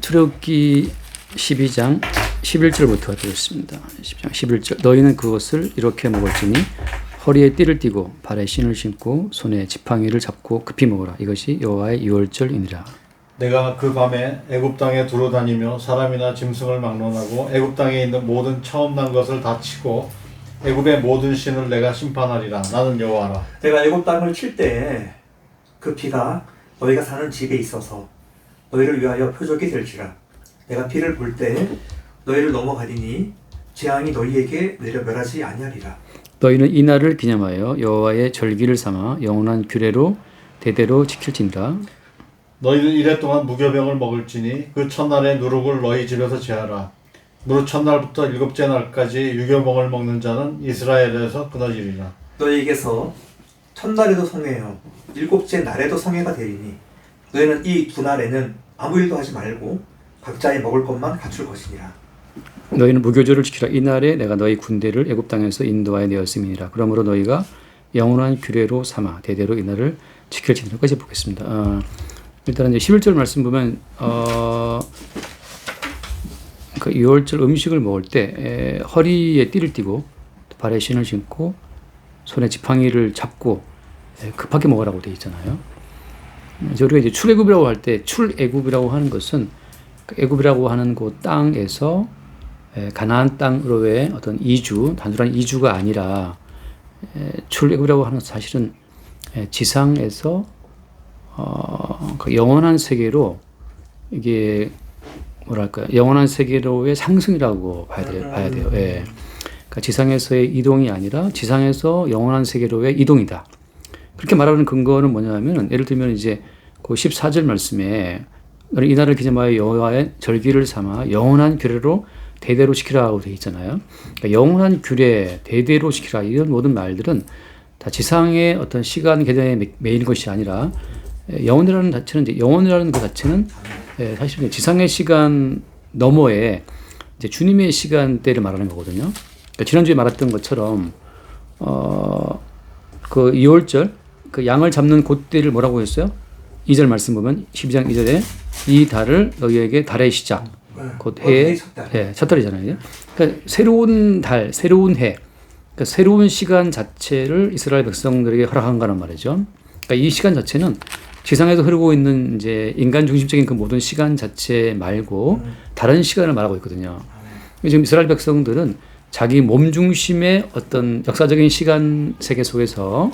출애굽기 12장 11절부터 되겠습니다. 12장 11절. 너희는 그것을 이렇게 먹을지니 허리에 띠를 띠고 발에 신을 신고 손에 지팡이를 잡고 급히 먹으라. 이것이 여호와의 유월절이니라. 내가 그 밤에 애굽 땅에 두루다니며 사람이나 짐승을 막론하고 애굽 땅에 있는 모든 처음 난 것을 다 치고 애굽의 모든 신을 내가 심판하리라. 나는 여호와라. 내가 애굽 땅을 칠 때에 그 피가 너희가 사는 집에 있어서 너희를 위하여 표적이 될지라. 내가 피를 볼 때에 너희를 넘어가리니 재앙이 너희에게 내려 멸하지 아니하리라. 너희는 이 날을 기념하여 여호와의 절기를 삼아 영원한 규례로 대대로 지킬지니라. 너희는 이래 동안 무교병을 먹을지니 그 첫날에 누룩을 너희 집에서 제하라. 무릇 첫날부터 일곱째 날까지 유교병을 먹는 자는 이스라엘에서 끊어지리라. 너희에게서 첫날에도 성회요 일곱째 날에도 성회가 되리니 너희는 이 두 날에는 아무 일도 하지 말고 각자의 먹을 것만 갖출 것이니라. 너희는 무교절을 지키라. 이 날에 내가 너희 군대를 애굽 땅에서 인도하여 내었음이니라. 그러므로 너희가 영원한 규례로 삼아 대대로 이 날을 지킬지니라까지 보겠습니다. 일단은 이제 11절 말씀 보면 그 유월절 음식을 먹을 때 허리에 띠를 띠고 발에 신을 신고 손에 지팡이를 잡고 급하게 먹으라고 되어 있잖아요. 이제 우리가 이제 출애굽이라고 할 때 출애굽이라고 하는 것은 애굽이라고 하는 그 땅에서 가나안 땅으로의 어떤 이주, 단순한 이주가 아니라 출애굽이라고 하는 것은 사실은 지상에서 그 영원한 세계로 이게 뭐랄까요, 영원한 세계로의 상승이라고 봐야 돼요. 예. 그러니까 지상에서의 이동이 아니라 지상에서 영원한 세계로의 이동이다. 그렇게 말하는 근거는 뭐냐면, 예를 들면 이제 그 14절 말씀에 이 날을 기념하여 여호와의 절기를 삼아 영원한 규례로 대대로 지키라고 되어 있잖아요. 그러니까 영원한 규례, 대대로 지키라, 이런 모든 말들은 다 지상의 어떤 시간 계산에 매인 것이 아니라 영원이라는 그 자체는 사실 지상의 시간 너머에 이제 주님의 시간대를 말하는 거거든요. 그러니까 지난주에 말했던 것처럼 그 2월절 그 양을 잡는 그때를 뭐라고 했어요? 2절 말씀 보면 12장 2절에 이 달을 너희에게 달의 시작, 곧 해의 첫 달이잖아요. 그러니까 새로운 달, 새로운 해, 그러니까 새로운 시간 자체를 이스라엘 백성들에게 허락한 거란 말이죠. 그러니까 이 시간 자체는 지상에서 흐르고 있는 이제 인간 중심적인 그 모든 시간 자체 말고 다른 시간을 말하고 있거든요. 지금 이스라엘 백성들은 자기 몸 중심의 어떤 역사적인 시간 세계 속에서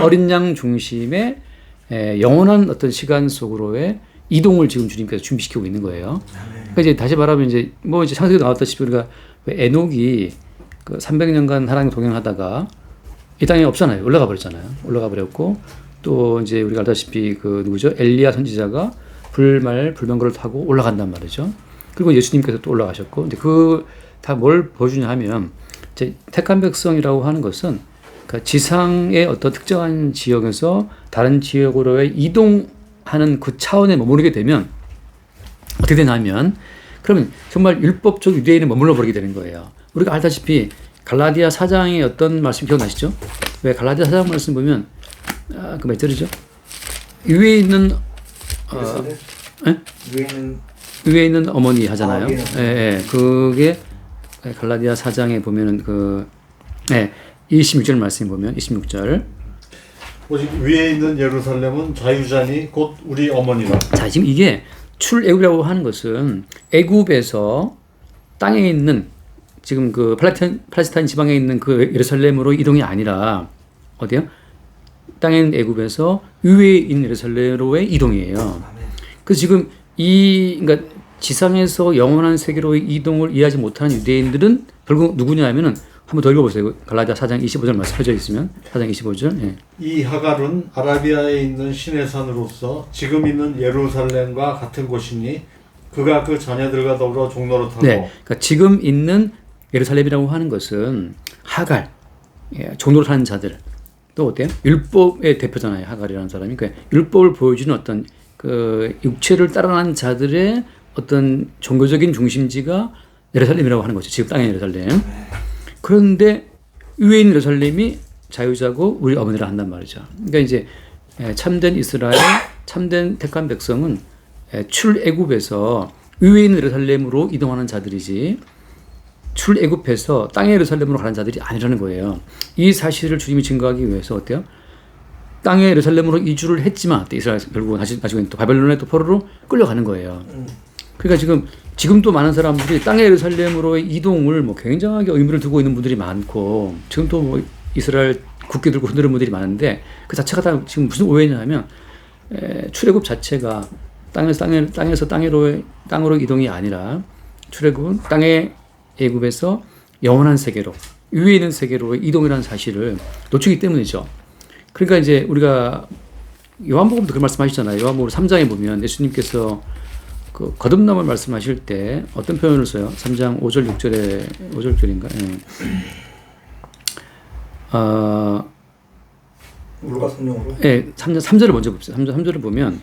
어린 양 중심의 영원한 어떤 시간 속으로의 이동을 지금 주님께서 준비시키고 있는 거예요. 그러니까 이제 다시 말하면 이제 뭐 이제 창세기에 나왔다시피 우리가 에녹이 그 300년간 하나님 동행하다가 이 땅에 없잖아요. 올라가 버렸잖아요. 올라가 버렸고 또 이제 우리가 알다시피 그 누구죠? 엘리야 선지자가 불병거를 타고 올라간단 말이죠. 그리고 예수님께서 또 올라가셨고, 근데 그 다 뭘 보여주냐 하면 이제 택한 백성이라고 하는 것은 그 지상의 어떤 특정한 지역에서 다른 지역으로의 이동하는 그 차원에 머무르게 되면 어떻게 되냐면, 그러면 정말 율법적 유대인에 머물러 버리게 되는 거예요. 우리가 알다시피 갈라디아 4장의 어떤 말씀 기억나시죠? 왜 갈라디아 4장 말씀 보면 그 몇 절이죠? 위에 있는 위에 있는 어머니 하잖아요. 그게 갈라디아 4장에 보면은 26절 말씀 보면 26절. 오직 위에 있는 예루살렘은 자유자니 곧 우리 어머니라. 자, 지금 이게 출애굽이라고 하는 것은 애굽에서 땅에 있는 지금 그 팔레스타인 지방에 있는 그 예루살렘으로 이동이 아니라 어디요? 땅에 있는 애굽에서 위에 있는 예루살렘으로의 이동이에요. 그래서 지금 그러니까 지상에서 영원한 세계로의 이동을 이해하지 못하는 유대인들은 결국 누구냐 하면은 한번 더 읽어보세요. 갈라디아 4장 25절 말씀 펴져 있으면 4장 25절. 예. 이 하갈은 아라비아에 있는 신의 산으로서 지금 있는 예루살렘과 같은 곳이니 그가 그 자녀들과 더불어 종로를 타고. 네, 그러니까 지금 있는 예루살렘이라고 하는 것은 하갈, 종로를 타는 자들. 또 어때요? 율법의 대표잖아요. 하갈이라는 사람이. 그러니까 율법을 보여주는 어떤 그 육체를 따라가는 자들의 어떤 종교적인 중심지가 예루살렘이라고 하는 거죠. 지금 땅의 예루살렘. 그런데 위에 있는 예루살렘이 자유자고 우리 어머니라 한단 말이죠. 그러니까 이제 참된 이스라엘, 참된 택한 백성은 출애굽에서 위에 있는 예루살렘으로 이동하는 자들이지 출애굽해서 땅의 예루살렘으로 가는 자들이 아니라는 거예요. 이 사실을 주님이 증거하기 위해서 어때요? 땅의 예루살렘으로 이주를 했지만 이스라엘 결국은 나중에 또 바벨론에 또 포로로 끌려가는 거예요. 그러니까 지금도 많은 사람들이 땅의 예루살렘으로의 이동을 뭐 굉장하게 의미를 두고 있는 분들이 많고 지금도 뭐 이스라엘 국기 들고 흔드는 분들이 많은데 그 자체가 다 지금 무슨 오해냐면 출애굽 자체가 땅에서 땅으로 이동이 아니라 출애굽은 땅의 애굽에서 영원한 세계로 위에 있는 세계로의 이동이라는 사실을 놓치기 때문이죠. 그러니까 이제 우리가 요한복음도 그런 말씀하시잖아요. 요한복음 3장에 보면 예수님께서 그 거듭남을 말씀하실 때 어떤 표현을 써요? 3장 5절 6절인가? 예. 물과 성령으로. 예, 3절을 먼저 봅시다. 3절을 보면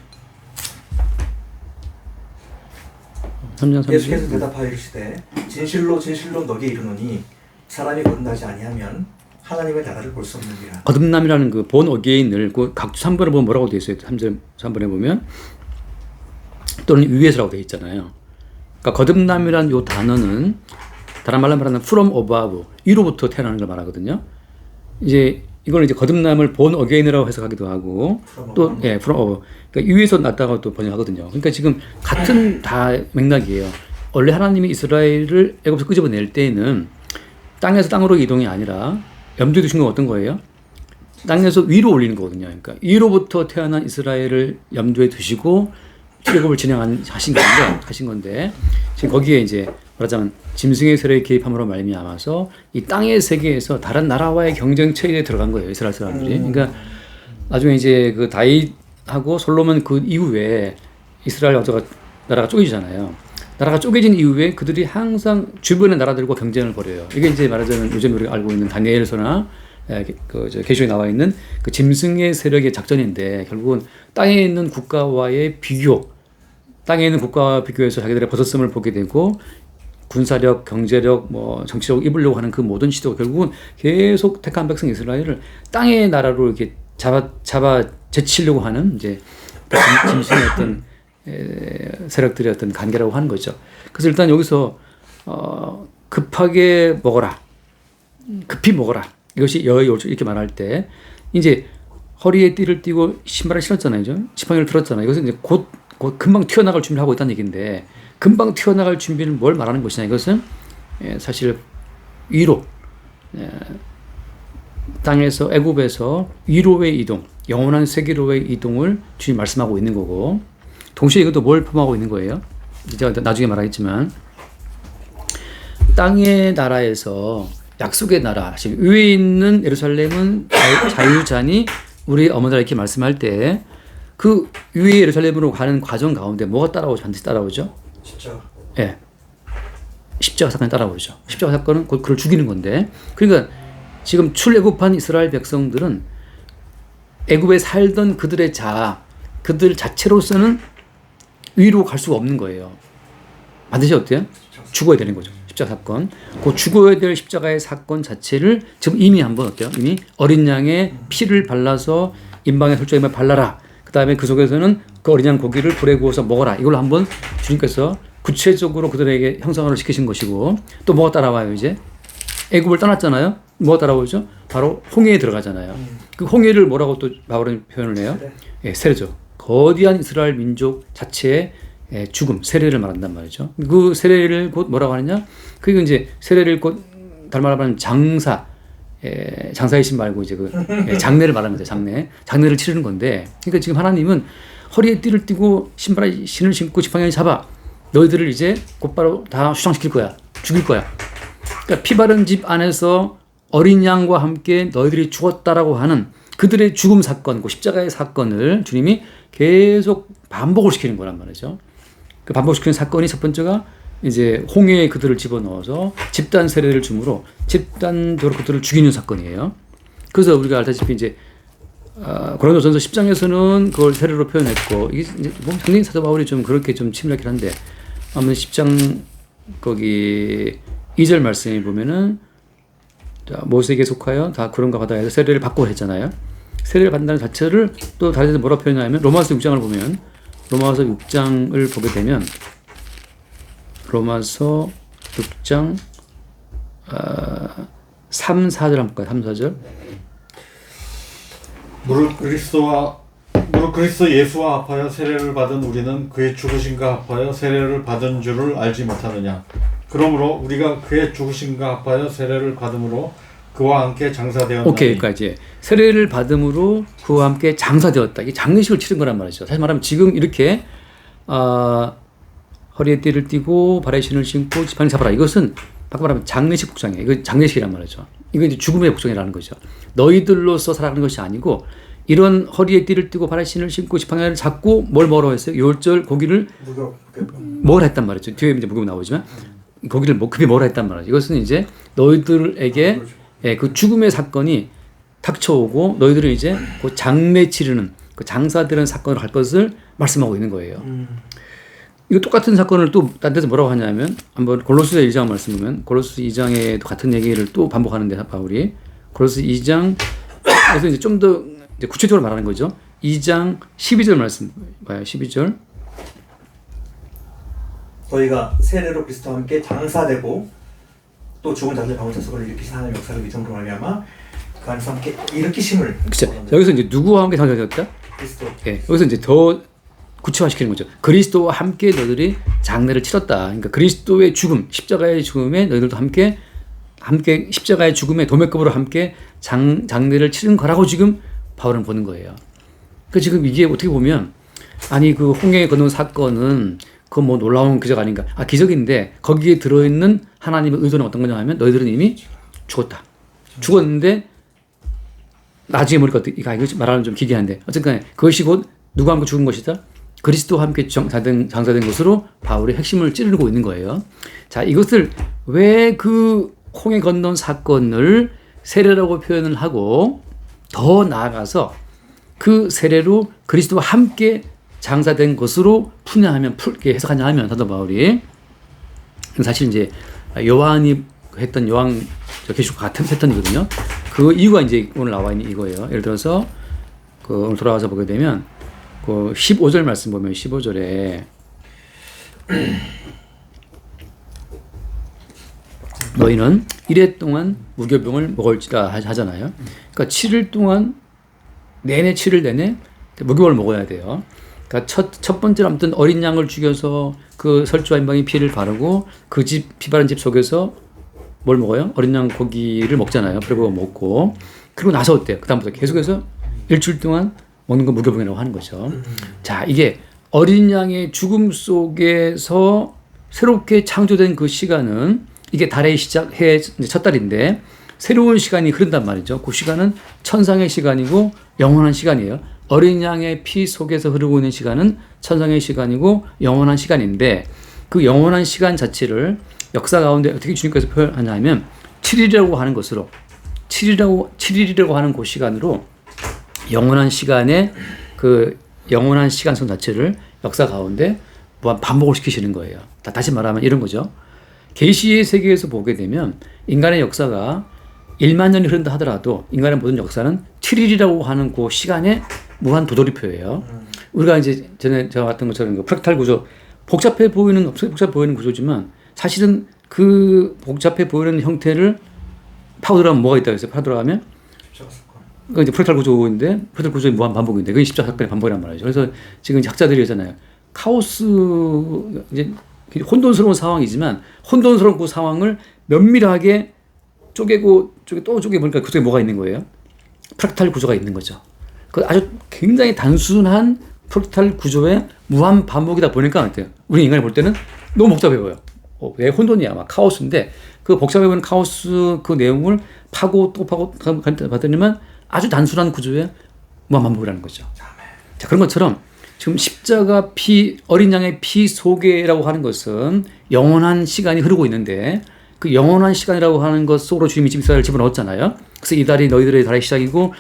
3장 3절. 예수께서 대답하여 이르시되 진실로 진실로 너게 이르노니 사람이 거듭나지 아니하면 하나님의 나라를 볼 수 없느니라. 거듭남이라는 그 본 어게인을 그 각주 3번에 보면 뭐라고 되어 있어요? 3번에 보면 또는 위에서라고 되어 있잖아요. 그러니까 거듭남이라는 요 단어는 다른 말로 말하면 from above 위로부터 태어나는 걸 말하거든요. 이제 이걸 이제 거듭남을 본 어게인이라고 해석하기도 하고 또 from above 그러니까 위에서 났다고 또 번역하거든요. 그러니까 지금 같은 다 맥락이에요. 원래 하나님이 이스라엘을 애굽에서 끄집어낼 때에는 땅에서 땅으로 이동이 아니라 염두에 두신 건 어떤 거예요? 땅에서 위로 올리는 거거든요. 그러니까 위로부터 태어난 이스라엘을 염두에 두시고 출애굽을 하신 건데 지금 거기에 이제 말하자면 짐승의 세력의 개입함으로 말미암아서 이 땅의 세계에서 다른 나라와의 경쟁 체제에 들어간 거예요. 이스라엘 사람들이. 그러니까 나중에 이제 그 다윗하고 솔로몬 그 이후에 이스라엘 나라가 쪼개지잖아요. 나라가 쪼개진 이후에 그들이 항상 주변의 나라들과 경쟁을 벌여요. 이게 이제 말하자면 요즘 우리가 알고 있는 다니엘서나 계시록에 나와 있는 그 짐승의 세력의 작전인데 결국은 땅에 있는 국가와의 비교, 땅에 있는 국가와 비교해서 자기들의 벗어섬을 보게 되고 군사력, 경제력, 뭐 정치력 입으려고 하는 그 모든 시도가 결국은 계속 택한 백성 이스라엘을 땅의 나라로 이렇게 잡아 제치려고 하는 이제 짐승의 어떤 세력들의 어떤 관계라고 하는 거죠. 그래서 일단 여기서 급하게 먹어라, 급히 먹어라. 이것이 여의올주 이렇게 말할 때 이제 허리에 띠를 띠고 신발을 신었잖아요, 지팡이를 들었잖아요. 이것은 이제 곧 금방 튀어나갈 준비를 하고 있다는 얘기인데 금방 튀어나갈 준비는 뭘 말하는 것이냐? 이것은 사실 위로 땅에서 애굽에서 위로의 이동, 영원한 세계로의 이동을 주님 말씀하고 있는 거고. 동시에 이것도 뭘 포함하고 있는 거예요? 제가 나중에 말하겠지만 땅의 나라에서 약속의 나라, 위에 있는 예루살렘은 자유자니 우리 어머니가 이렇게 말씀할 때 그 위에 예루살렘으로 가는 과정 가운데 뭐가 따라오죠? 반드시 따라오죠? 십자가. 예. 십자가 사건이 따라오죠. 십자가 사건은 곧 그를 죽이는 건데 그러니까 지금 출애굽한 이스라엘 백성들은 애굽에 살던 그들 자체로서는 위로 갈 수가 없는 거예요. 반드시 어때요? 죽어야 되는 거죠. 십자가 사건. 그 죽어야 될 십자가의 사건 자체를 지금 이미 한번 어때요? 이미 어린 양의 피를 발라서 임방의 설정에 발라라. 그 다음에 그 속에서는 그 어린 양 고기를 불에 구워서 먹어라. 이걸로 한번 주님께서 구체적으로 그들에게 형상화를 시키신 것이고 또 뭐가 따라와요 이제? 애굽을 떠났잖아요. 뭐가 따라오죠? 바로 홍해에 들어가잖아요. 그 홍해를 뭐라고 또 바울은 표현을 해요? 예, 세례죠. 거대한 이스라엘 민족 자체의 죽음, 세례를 말한단 말이죠. 그 세례를 곧 뭐라고 하느냐? 그게 이제 세례를 곧 다른 말로 하면 장사의 신 말고 이제 장례를 말하는 거죠. 장례를 치르는 건데, 그러니까 지금 하나님은 허리에 띠를 띠고 신발에 신을 신고 지팡이를 잡아 너희들을 이제 곧바로 다 수장시킬 거야, 죽일 거야. 그러니까 피 바른 집 안에서 어린 양과 함께 너희들이 죽었다라고 하는 그들의 죽음 사건, 그 십자가의 사건을 주님이 계속 반복을 시키는 거란 말이죠. 그 반복시키는 사건이 첫 번째가 이제 홍해에 그들을 집어넣어서 집단 세례를 줌으로 집단적으로 그들을 죽이는 사건이에요. 그래서 우리가 알다시피 이제 고린도전서 10장에서는 그걸 세례로 표현했고 이게 이제 상당히 사도 바울이 좀 그렇게 좀 침략이긴 한데 아무튼 10장 거기 2절 말씀에 보면은 모세에게 속하여 다 그런가 받아야 해서 세례를 받고 했잖아요. 세례를 받는다는 자체를 또 다른 데서 뭐라 표현하냐면 로마서 6장을 보면 로마서 6장을 보게 되면 로마서 6장 3, 4절 한번 볼까요? 3, 4절. 무릇 그리스도 예수와 합하여 세례를 받은 우리는 그의 죽으심과 합하여 세례를 받은 줄을 알지 못하느냐. 그러므로 우리가 그의 죽으심과 합하여 세례를 받음으로 그와 함께 장사되었나니. 오케이, 여기까지. 세례를 받음으로 그와 함께 장사되었다. 이게 장례식을 치른 거란 말이죠. 사실 말하면 지금 이렇게 허리에 띠를 띠고 발에 신을 신고 지팡이 잡아라. 이것은 바꿔 말하면 장례식 복장이에요. 이거 장례식이란 말이죠. 이거 이제 죽음의 복장이라는 거죠. 너희들로서 살아가는 것이 아니고 이런 허리에 띠를 띠고 발에 신을 신고 지팡이를 잡고 뭘 먹으라고 했어요? 요절 고기를 먹으라 했단 말이죠. 뒤에 이제 무교가 나오지만 고기를 급히 먹으라 했단 말이죠. 이것은 이제 너희들에게 그 죽음의 사건이 닥쳐오고 너희들은 이제 그 장례 치르는 그 장사되는 사건을 할 것을 말씀하고 있는 거예요. 이거 똑같은 사건을 또 딴 데서 뭐라고 하냐면 한번 골로새 2장 말씀 보면 골로새 2장에도 같은 얘기를 또 반복하는데 바울이 골로새 2장에서 이제 좀 더 구체적으로 말하는 거죠. 2장 12절 말씀 봐요. 12절. 너희가 세례로 그리스도와 함께 장사되고 또 죽은 자들 가운데 서를 일으키신 하나님의 역사를 믿음으로 말미암아 그 안에서 함께 일으키심을. 그렇죠. 여기서 이제 누구와 함께 장사되었다? 그리스도. 예, 여기서 이제 더 구체화시키는 거죠. 그리스도와 함께 너희들이 장례를 치렀다. 그러니까 그리스도의 죽음, 십자가의 죽음에 너희들도 함께 십자가의 죽음의 도매급으로 함께 장례를 치른 거라고 지금 바울은 보는 거예요. 그 지금 이게 어떻게 보면 아니 그 홍해 건너 사건은 그 뭐 놀라운 기적 아닌가? 기적인데 거기에 들어있는 하나님의 의도는 어떤 거냐 하면 너희들은 이미 죽었다. 죽었는데 나중에 모르니까 이거 말하면 좀 기괴한데 어쨌든 그것이 곧 누가 함께 죽은 것이다? 그리스도와 함께 장사된 것으로 바울의 핵심을 찌르고 있는 거예요. 자, 이것을 왜 그 홍해 건넌 사건을 세례라고 표현을 하고 더 나아가서 그 세례로 그리스도와 함께 장사된 것으로 푸냐하면 풀게 해석하냐 하면 사도 바울이 사실 이제 요한이 했던 요한 계시록 같은 패턴이거든요. 그 이유가 이제 오늘 나와 있는 이거예요. 예를 들어서 그 오늘 돌아와서 보게 되면 그 15절 말씀 보면 15절에 너희는 1회 동안 무교병을 먹을지라 하잖아요. 그러니까 7일 동안 내내 7일 내내 무교병을 먹어야 돼요. 그러니까 첫 번째로 아무튼 어린 양을 죽여서 그 설주와 임방이 피를 바르고 그 집 피 바른 집 속에서 뭘 먹어요? 어린 양 고기를 먹잖아요. 그리고 먹고 그리고 나서 어때요? 그다음부터 계속해서 일주일 동안 먹는 건 무교병이라고 하는 거죠. 자, 이게 어린 양의 죽음 속에서 새롭게 창조된 그 시간은 이게 달의 시작, 해의 첫 달인데 새로운 시간이 흐른단 말이죠. 그 시간은 천상의 시간이고 영원한 시간이에요. 어린 양의 피 속에서 흐르고 있는 시간은 천상의 시간이고 영원한 시간인데 그 영원한 시간 자체를 역사 가운데 어떻게 주님께서 표현하냐면 7일이라고 하는 것으로 7일이라고 하는 그 시간으로 영원한 시간의 그 영원한 시간선 자체를 역사 가운데 반복을 시키시는 거예요. 다시 말하면 이런 거죠. 계시의 세계에서 보게 되면 인간의 역사가 1만 년이 흐른다 하더라도 인간의 모든 역사는 7일이라고 하는 그 시간의 무한 도돌이표예요. 우리가 이제 전에 제가 봤던 것처럼 그 프랙탈 구조, 복잡해 보이는 구조지만 사실은 그 복잡해 보이는 형태를 파고 들어가면 뭐가 있다고 했어요? 파고 들어가면 그 이제 프랙탈 구조인데 프랙탈 구조의 무한 반복인데 그게 십자가 사건의 반복이란 말이죠. 그래서 지금 학자들이 하잖아요. 카오스 이제 혼돈스러운 상황이지만 혼돈스러운 그 상황을 면밀하게 쪼개고 또 쪼개보니까 그 속에 뭐가 있는 거예요? 프랙탈 구조가 있는 거죠. 그 아주 굉장히 단순한 프랙탈 구조의 무한 반복이다 보니까 어때요? 우리 인간이 볼 때는 너무 복잡해 보여. 왜 혼돈이야? 막 카오스인데 그 복잡해 보이는 카오스 그 내용을 파고 또 파고 봤더니만 아주 단순한 구조의 무한 반복이라는 거죠. 자, 그런 것처럼 지금 십자가 피, 어린 양의 피 속에라고 하는 것은 영원한 시간이 흐르고 있는데 그 영원한 시간이라고 하는 것 속으로 주님이 이스라엘을 집어넣었잖아요. 그래서 이 달이 너희들의 달의 시작이고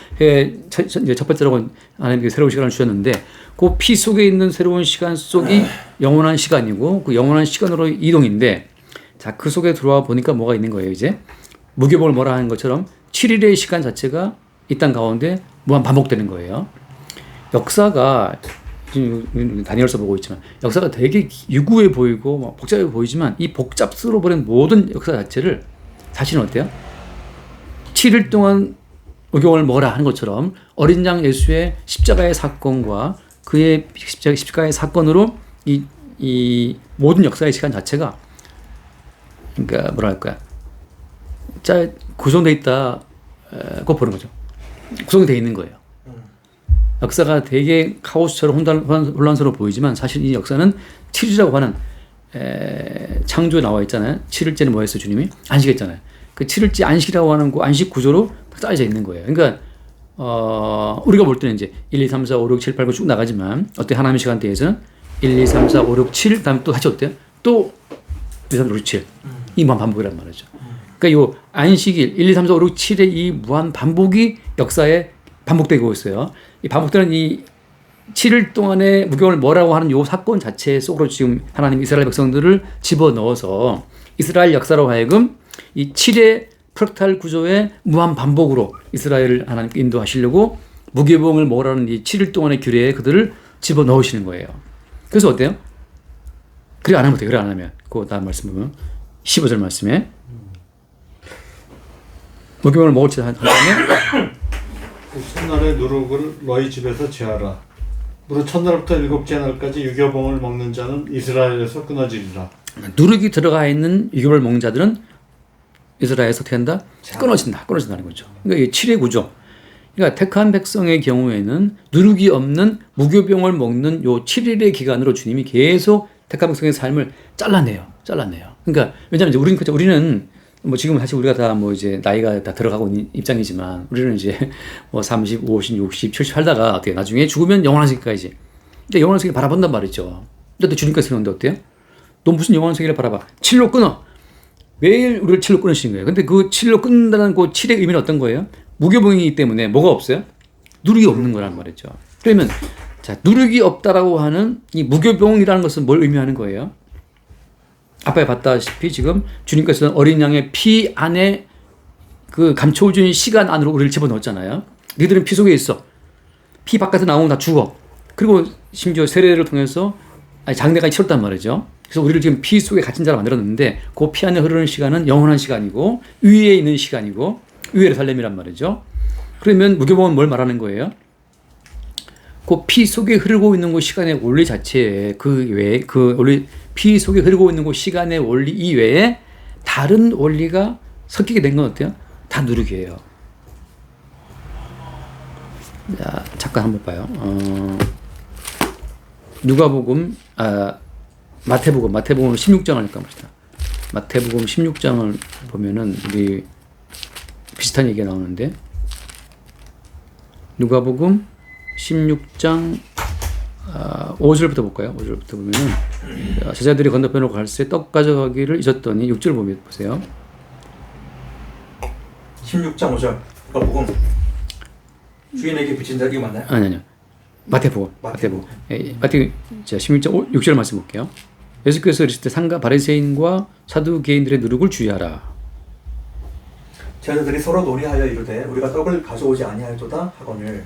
첫 번째라고 하나님께 새로운 시간을 주셨는데 그 피 속에 있는 새로운 시간 속이 영원한 시간이고 그 영원한 시간으로 이동인데 자, 그 속에 들어와 보니까 뭐가 있는 거예요. 이제 무교복을 뭐라 하는 것처럼 7일의 시간 자체가 이 땅 가운데 무한 반복되는 거예요. 역사가 지금 다니엘서 보고 있지만 역사가 되게 유구해 보이고 막 복잡해 보이지만 이 복잡스러워 버린 모든 역사 자체를 사실은 어때요? 7일 동안 의경을 먹어라 하는 것처럼 어린 양 예수의 십자가의 사건과 그의 십자가의 사건으로 이 모든 역사의 시간 자체가 그러니까 뭐랄까 구성되어 있다고 보는 거죠. 구성되어 있는 거예요. 역사가 되게 카오스처럼 혼란스러워 보이지만 사실 이 역사는 7일이라고 하는 창조에 나와 있잖아요. 7일째는 뭐 했어요? 주님이? 안식했잖아요. 그 7일째 안식이라고 하는 그 안식 구조로 짜여져 있는 거예요. 그러니까 우리가 볼 때는 이제 1, 2, 3, 4, 5, 6, 7, 8, 9 쭉 나가지만 어때 하나님의 시간대에서는 1, 2, 3, 4, 5, 6, 7 다음에 또 다시 어때요? 또 1, 2, 3, 4, 5, 6, 7 이 무한 반복이란 말이죠. 그러니까 요 안식일 1, 2, 3, 4, 5, 6, 7의 이 무한 반복이 역사에 반복되고 있어요. 이 반복되는 이 7일 동안의 무교를 뭐라고 하는 요 사건 자체 속으로 지금 하나님 이스라엘 백성들을 집어넣어서 이스라엘 역사로 하여금 이 7의 프락탈 구조의 무한 반복으로 이스라엘을 하나님께 인도하시려고 무교병을 먹으라는 이 7일 동안의 규례에 그들을 집어넣으시는 거예요. 그래서 어때요? 그래 안 하면 돼요. 그래 안 하면. 그 다음 말씀 보면 15절 말씀에 무교병을 먹을 때 한 다음에 첫날의 누룩을 너희 집에서 제하라. 무릇 첫날부터 일곱째 날까지 유교봉을 먹는 자는 이스라엘에서 끊어지리라. 누룩이 들어가 있는 유교를 먹는 자들은 이스라엘에서 어떻게 한다? 끊어진다는 거죠. 그러니까 이게 7의 구조. 그러니까 택한 백성의 경우에는 누룩이 없는 무교병을 먹는 요 7일의 기간으로 주님이 계속 택한 백성의 삶을 잘라내요. 그러니까 왜냐하면 이제 우리는 뭐 지금 사실 우리가 다 뭐 이제 나이가 다 들어가고 있는 입장이지만 우리는 이제 뭐 30, 50, 60, 70 살다가 어떻게 나중에 죽으면 영원한 세계까지. 근데 영원한 세계 바라본단 말이죠. 근데 또 주님께서 그러는데 어때요? 너 무슨 영원한 세계를 바라봐? 7로 끊어. 매일 우리를 7로 끊으시는 거예요. 근데 그 7로 끊는다는 그 7의 의미는 어떤 거예요? 무교병이기 때문에 뭐가 없어요? 누룩이 없는 거란 말이죠. 그러면 자, 누룩이 없다라고 하는 이 무교병이라는 것은 뭘 의미하는 거예요? 앞에 봤다시피 지금 주님께서는 어린 양의 피 안에 그 감춰준 시간 안으로 우리를 집어넣었잖아요. 너희들은 피 속에 있어. 피 바깥에 나오면 다 죽어. 그리고 심지어 세례를 통해서 장례까지 치렀단 말이죠. 그래서 우리를 지금 피 속에 갇힌 자로 만들었는데 그 피 안에 흐르는 시간은 영원한 시간이고 위에 있는 시간이고 위에 예루살렘이란 말이죠. 그러면 무교병은 뭘 말하는 거예요? 그 피 속에 흐르고 있는 그 시간의 원리 자체에 그 외에 그 원리 피 속에 흐르고 있는 그 시간의 원리 이외에 다른 원리가 섞이게 된 건 어때요? 다 누룩이에요. 자, 잠깐 한번 봐요. 누가복음, 마태복음 16장을 잠깐 봅시다. 마태복음 16장을 보면은 우리 비슷한 얘기가 나오는데 누가복음 16장 5절부터 볼까요? 5절부터 보면은 제자들이 건너편으로 갈새 떡 가져가기를 잊었더니 6절 보면 보세요. 16장 5절 누가복음 주인에게 비친 자 이거 맞나요? 아니요. 마태복음. 마태 16장 6절 말씀 볼게요. 예수께서 이르시되 상가 바리새인과 사두개인들의 누룩을 주의하라. 제자들이 서로 논의하여 이르되 우리가 떡을 가져오지 아니하였도다 하거늘.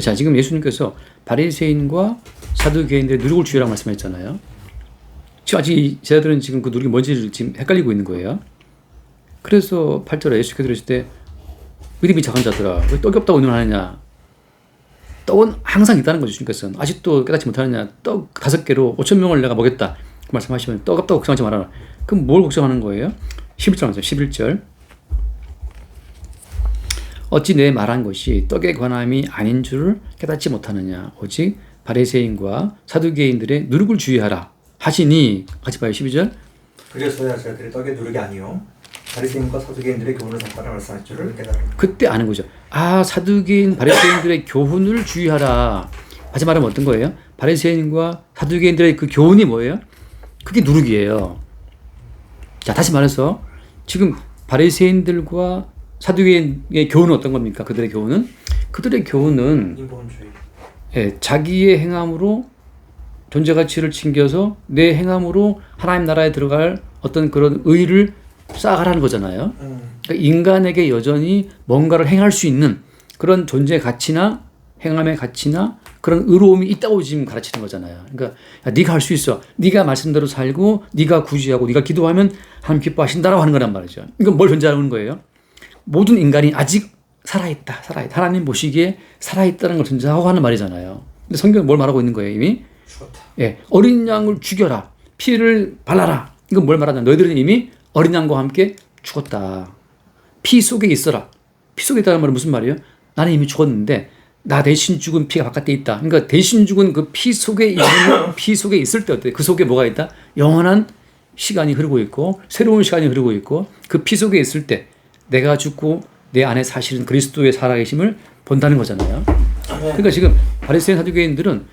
자, 지금 예수님께서 바리새인과 사두개인들의 누룩을 주의라고 말씀했잖아요. 지금 아직 이 제자들은 지금 그 누룩이 뭔지를 지금 헷갈리고 있는 거예요. 그래서 8절에 예수께서 이르실 때 믿음이 작은 자들아 왜 떡이 없다고 의논하느냐. 떡은 항상 있다는 거죠. 주님께서는 아직도 깨닫지 못하느냐. 떡 5개로 5,000명을 내가 먹였다. 그 말씀하시면 떡 없다고 걱정하지 말아라. 그럼 뭘 걱정하는 거예요? 11절 하세요. 11절 어찌 내 말한 것이 떡의 관함이 아닌 줄을 깨닫지 못하느냐. 오직 바리새인과 사두개인들의 누룩을 주의하라 하시니 같이 봐요. 12절 그래서야 제자들이 떡의 누룩이 아니요 바리새인과 사두개인들의 교훈을 삼가라 말씀할 줄을 깨달았다. 그때 아는 거죠. 아, 사두개인 바리새인들의 교훈을 주의하라. 다시 말하면 어떤 거예요? 바리새인과 사두개인들의 그 교훈이 뭐예요? 그게 누룩이에요. 자, 다시 말해서 지금 바리새인들과 사두개인의 교훈은 어떤 겁니까? 그들의 교훈은 인본주의. 예, 자기의 행함으로 존재 가치를 챙겨서 내 행함으로 하나님 나라에 들어갈 어떤 그런 의를 쌓아가라는 거잖아요. 그러니까 인간에게 여전히 뭔가를 행할 수 있는 그런 존재 가치나 행함의 가치나 그런 의로움이 있다고 지금 가르치는 거잖아요. 그러니까 야, 네가 할 수 있어. 네가 말씀대로 살고 네가 구제하고 네가 기도하면 하나님 기뻐하신다라고 하는 거란 말이죠. 이건 뭘 전제하는 거예요? 모든 인간이 아직 살아있다. 하나님 보시기에 살아있다는 걸 전제하고 하는 말이잖아요. 근데 성경은 뭘 말하고 있는 거예요? 이미 죽었다. 예, 어린 양을 죽여라. 피를 발라라. 이건 뭘 말하냐? 너희들은 이미 어린 양과 함께 죽었다. 피 속에 있어라. 피 속에 있다는 말은 무슨 말이에요? 나는 이미 죽었는데 나 대신 죽은 피가 바깥에 있다. 그러니까 대신 죽은 그 피 속에 있는 피 속에 있을 때 어때? 그 속에 뭐가 있다? 영원한 시간이 흐르고 있고 새로운 시간이 흐르고 있고 그 피 속에 있을 때 내가 죽고 내 안에 사실은 그리스도의 살아계심을 본다는 거잖아요. 그러니까 지금 바리새인 사두개인들은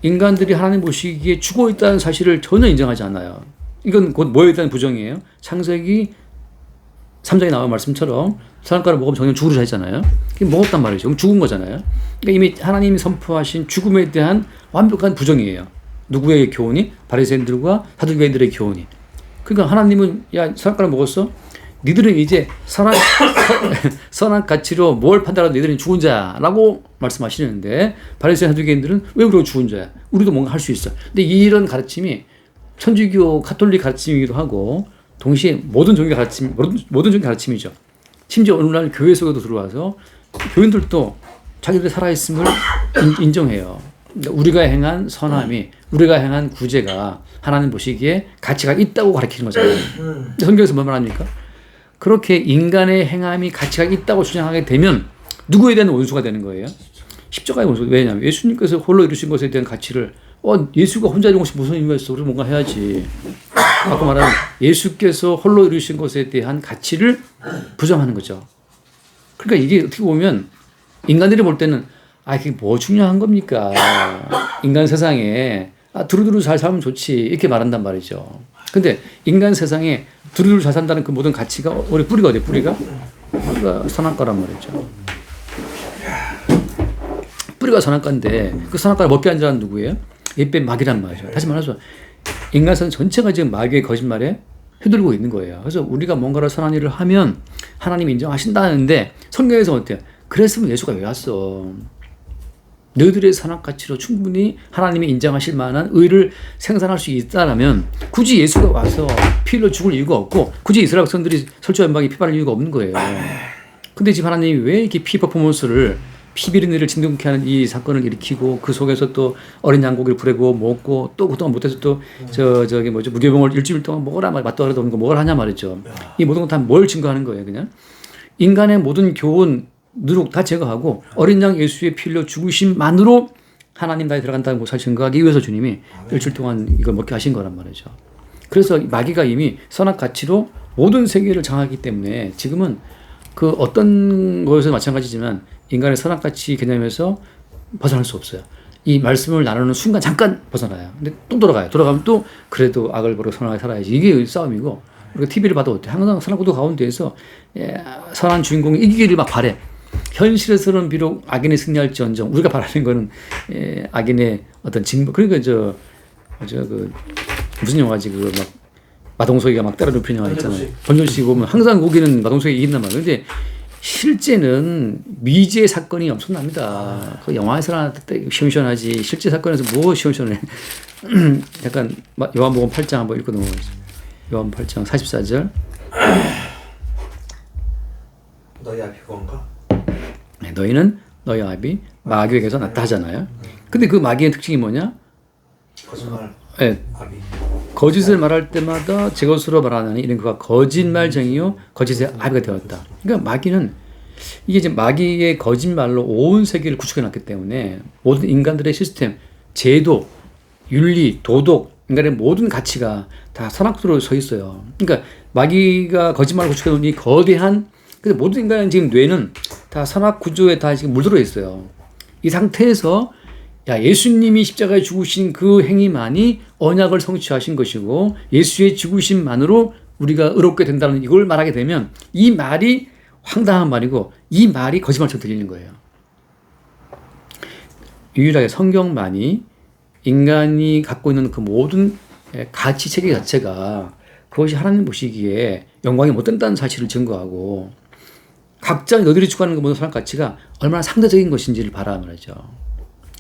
인간들이 하나님 보시기에 죽어 있다는 사실을 전혀 인정하지 않아요. 이건 곧 뭐에 대한 부정이에요? 창세기 3장에 나온 말씀처럼 선악과를 먹으면 정녕 죽으리라 했잖아요. 그게 먹었단 말이죠. 그럼 죽은 거잖아요. 그러니까 이미 하나님이 선포하신 죽음에 대한 완벽한 부정이에요. 누구의 교훈이? 바리새인들과 사두개인들의 교훈이. 그러니까 하나님은 야 선악과를 먹었어? 니들은 이제 선악 가치로 뭘 판단하도 니들은 죽은 자라고 말씀하시는데 바리새인 사두개인들은 왜 그러고 죽은 자야? 우리도 뭔가 할 수 있어. 근데 이런 가르침이 천주교 카톨릭 가르침이기도 하고 동시에 모든 종교 가르침이죠. 심지어 오늘날 교회 속에도 들어와서 교인들도 자기들이 살아있음을 인정해요. 그러니까 우리가 행한 선함이 우리가 행한 구제가 하나님 보시기에 가치가 있다고 가르치는 거잖아요. 성경에서 뭐 말합니까? 그렇게 인간의 행함이 가치가 있다고 주장하게 되면 누구에 대한 원수가 되는 거예요? 십자가의 원수. 왜냐하면 예수님께서 홀로 이루신 것에 대한 가치를 예수가 혼자 이룬 것이 무슨 의미가 있어? 우리 뭔가 해야지. 아까 말한 예수께서 홀로 이루신 것에 대한 가치를 부정하는 거죠. 그러니까 이게 어떻게 보면 인간들이 볼 때는 그게 뭐 중요한 겁니까? 인간 세상에 두루두루 잘 살면 좋지 이렇게 말한단 말이죠. 근데 인간 세상에 두루두루 잘 산다는 그 모든 가치가 우리 뿌리가 어디에 뿌리가 선악과란 말이죠. 뿌리가 선악과인데 그 선악과를 먹게 한 자는 누구예요? 옛배 마귀란 말이죠. 다시 말해서 인간성 전체가 지금 마귀의 거짓말에 휘둘리고 있는 거예요. 그래서 우리가 뭔가를 선한 일을 하면 하나님이 인정하신다는데 성경에서 어때요? 그랬으면 예수가 왜 왔어? 너희들의 선악 가치로 충분히 하나님이 인정하실 만한 의를 생산할 수 있다라면 굳이 예수가 와서 피 흘려 죽을 이유가 없고 굳이 이스라엘 백성들이 설주연방에 피 바를 이유가 없는 거예요. 근데 지금 하나님이 왜 이렇게 피 퍼포먼스를 피 비린내를 진동케 하는 이 사건을 일으키고 그 속에서 또 어린 양고기를 불에 구워 먹고 또 그동안 못해서 또 저기 뭐죠 무교병을 일주일 동안 먹어라 맛도 알아도 없는 거 먹으라 하냐 말이죠. 이 모든 건 다 뭘 증거하는 거예요? 그냥 인간의 모든 교훈 누룩 다 제거하고 어린 양 예수의 피 흘려 죽으심만으로 하나님 나라에 들어간다는 것을 증거하기 위해서 주님이 일주일 동안 이걸 먹게 하신 거란 말이죠. 그래서 마귀가 이미 선악 가치로 모든 세계를 장악하기 때문에 지금은 그 어떤 것에서 마찬가지지만 인간의 선악 가치 개념에서 벗어날 수 없어요. 이 말씀을 나누는 순간 잠깐 벗어나요. 근데 또 돌아가요. 돌아가면 또 그래도 악을 버리고 선하게 살아야지. 이게 싸움이고 우리가 TV를 봐도 어때? 항상 선악 구도 가운데에서 선한 주인공이 이기기를 막 바래. 현실에서는 비록 악인이 승리할지언정 우리가 바라는 거는 악인의 어떤 징벌. 그러니까 그 무슨 영화지 그 막 마동석이가 막 따라 눕힌 영화 있잖아요. 번조씨 보면 항상 거기는 마동석이 이긴단 말이에요. 근데 실제는 미지의 사건이 엄청납니다. 그 영화에서나 시원시원하지 실제 사건에서 뭐 시원시원해. 약간 요한복음 8장 한번 읽고 넘어가겠습니다. 요한 8장 44절. 너희 앞이 그건가? 네, 너희는 너희 아비 마귀에게서 났다 하잖아요. 근데 그 마귀의 특징이 뭐냐? 거짓말. 네. 아비. 거짓을 말할 때마다 제 것으로 말하나니 이는 그가 거짓말쟁이요 거짓의 아비가 되었다. 그러니까 마귀는 이게 이제 마귀의 거짓말로 온 세계를 구축해 놨기 때문에 모든 인간들의 시스템, 제도, 윤리, 도덕, 인간의 모든 가치가 다 선악도로 서 있어요. 그러니까 마귀가 거짓말을 구축해 놓은 이 거대한 근데 모든 인간의 지금 뇌는 다 선악 구조에 다 지금 물들어 있어요. 이 상태에서 예수님이 십자가에 죽으신 그 행위만이 언약을 성취하신 것이고 예수의 죽으심만으로 우리가 의롭게 된다는 이걸 말하게 되면 이 말이 황당한 말이고 이 말이 거짓말처럼 들리는 거예요. 유일하게 성경만이 인간이 갖고 있는 그 모든 가치 체계 자체가 그것이 하나님 보시기에 영광이 못 된다는 사실을 증거하고 각자 너희들이 추구하는 그 모든 선악 가치가 얼마나 상대적인 것인지를 바라 말이죠.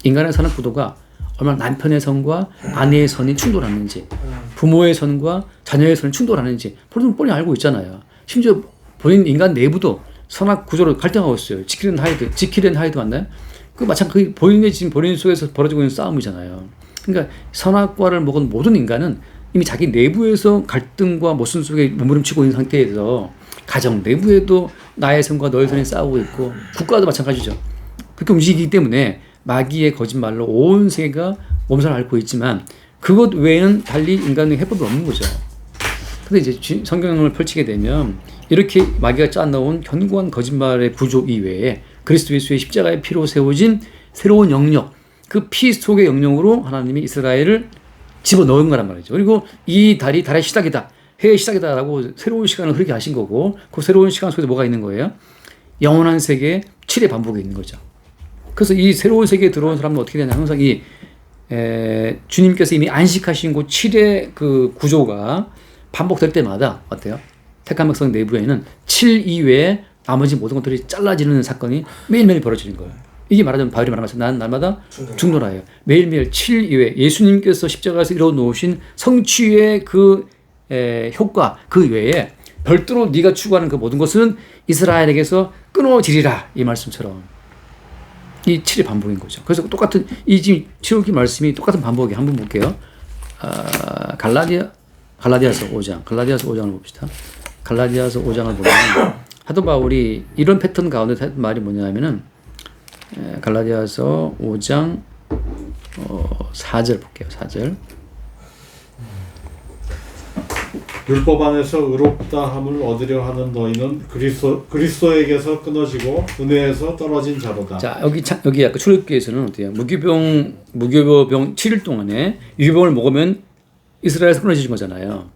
인간의 사는 구도가 얼마나 남편의 선과 아내의 선이 충돌하는지, 부모의 선과 자녀의 선이 충돌하는지 뻔히 알고 있잖아요. 심지어 본인 인간 내부도 선악 구조로 갈등하고 있어요. 지킬 앤 하이드 맞나요? 그 마찬가지 본인의 지금 본인 속에서 벌어지고 있는 싸움이잖아요. 그러니까 선악과를 먹은 모든 인간은 이미 자기 내부에서 갈등과 모순 속에 몸부림치고 있는 상태에서 가정 내부에도 나의 선과 너의 선이 싸우고 있고 국가도 마찬가지죠. 그렇게 움직이기 때문에 마귀의 거짓말로 온 세계가 몸살을 앓고 있지만 그것 외에는 달리 인간의 해법이 없는 거죠. 근데 이제 성경을 펼치게 되면 이렇게 마귀가 짜놓은 견고한 거짓말의 구조 이외에 그리스도 예수의 십자가의 피로 세워진 새로운 영역, 그 피 속의 영역으로 하나님이 이스라엘을 집어넣은 거란 말이죠. 그리고 이 달이 달의 시작이다, 해의 시작이다라고 새로운 시간을 흐르게 하신 거고, 그 새로운 시간 속에 뭐가 있는 거예요? 영원한 세계의 7의 반복이 있는 거죠. 그래서 이 새로운 세계에 들어온 사람은 어떻게 되냐? 항상 주님께서 이미 안식하신 곳 7의 그 구조가 반복될 때마다 어때요? 택한 백성 내부에는 7 이외에 나머지 모든 것들이 잘라지는 사건이 매일매일 벌어지는 거예요. 이게 말하자면 바울이 말한 것처럼 나는 날마다 중노라예요. 매일매일 7 이외에 예수님께서 십자가에서 이루어 놓으신 성취의 그 효과 그 외에 별도로 네가 추구하는 그 모든 것은 이스라엘에게서 끊어지리라, 이 말씀처럼 이 7의 반복인 거죠. 그래서 똑같은 이 지금 치우기 말씀이 똑같은 반복이 한번 볼게요. 갈라디아서 5장을 봅시다. 갈라디아서 5장을 보면 사도 바울이 이런 패턴 가운데 했던 말이 뭐냐면은 갈라디아서 5장 4절 볼게요. 4절. 율법 안에서 의롭다 함을 얻으려 하는 너희는 그리스도에게서 끊어지고 은혜에서 떨어진 자로다. 자, 여기 아까 출애굽기에서는 어때요? 무교병 7일 동안에 유교병을 먹으면 이스라엘에서 끊어지는 거잖아요.